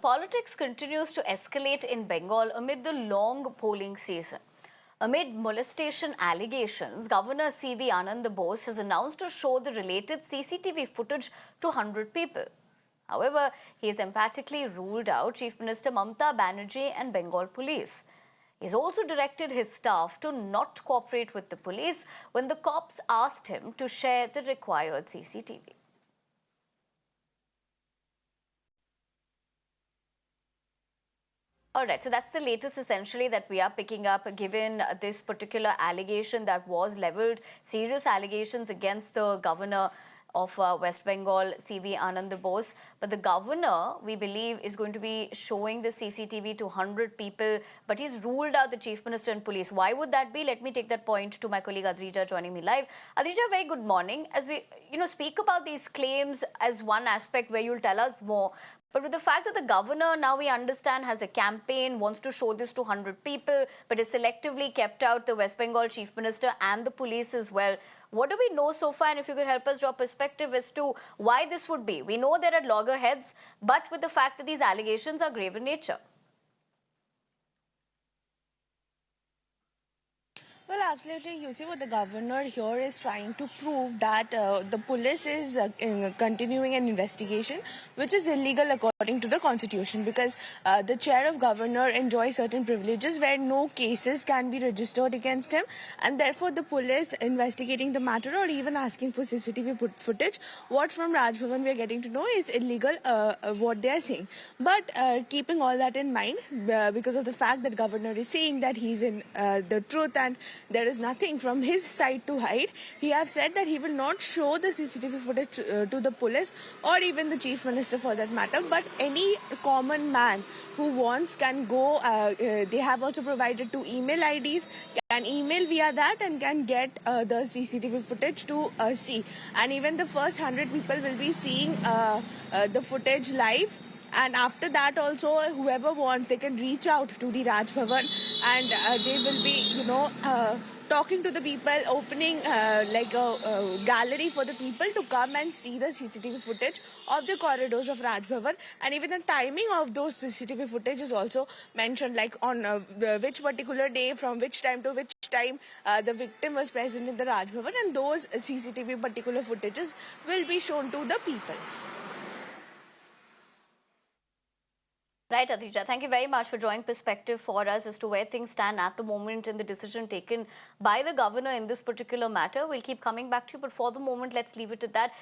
Politics continues to escalate in Bengal amid the long polling season. Amid molestation allegations, Governor C.V. Anand Bose has announced to show the related CCTV footage to 100 people. However, he has emphatically ruled out Chief Minister Mamata Banerjee and Bengal police. He's also directed his staff to not cooperate with the police when the cops asked him to share the required CCTV. All right, so that's the latest essentially that we are picking up given this particular allegation that was leveled, serious allegations against the governor of West Bengal, C.V. Anand Bose. But the governor, we believe, is going to be showing the CCTV to 100 people, but he's ruled out the chief minister and police. Why would that be? Let me take that point to my colleague Adrija joining me live. Adrija, very good morning. As we speak about these claims as one aspect where you'll tell us more, but with the fact that the governor, now we understand, has a campaign, wants to show this to 100 people, but has selectively kept out the West Bengal chief minister and the police as well. What do we know so far? And if you could help us draw perspective as to why this would be. We know there are loggerheads, but with the fact that these allegations are grave in nature. Well, absolutely. You see, what the governor here is trying to prove that the police is continuing an investigation, which is illegal according to the constitution, because the chair of governor enjoys certain privileges where no cases can be registered against him, and therefore the police investigating the matter or even asking for CCTV footage, what from Raj Bhavan we are getting to know is illegal, what they are saying. But keeping all that in mind, because of the fact that governor is saying that he's in the truth and there is nothing from his side to hide, he has said that he will not show the CCTV footage to the police or even the chief minister for that matter, but any common man who wants can go. They have also provided 2 email IDs, can email via that and can get the CCTV footage to see. And even the first 100 people will be seeing the footage live. And after that also, whoever wants, they can reach out to the Raj Bhavan and they will be, talking to the people, opening like a gallery for the people to come and see the CCTV footage of the corridors of Raj Bhavan. And even the timing of those CCTV footage is also mentioned, like on which particular day, from which time to which time the victim was present in the Raj Bhavan, and those CCTV particular footages will be shown to the people. Right, Adrija. Thank you very much for drawing perspective for us as to where things stand at the moment in the decision taken by the governor in this particular matter. We'll keep coming back to you, but for the moment, let's leave it at that.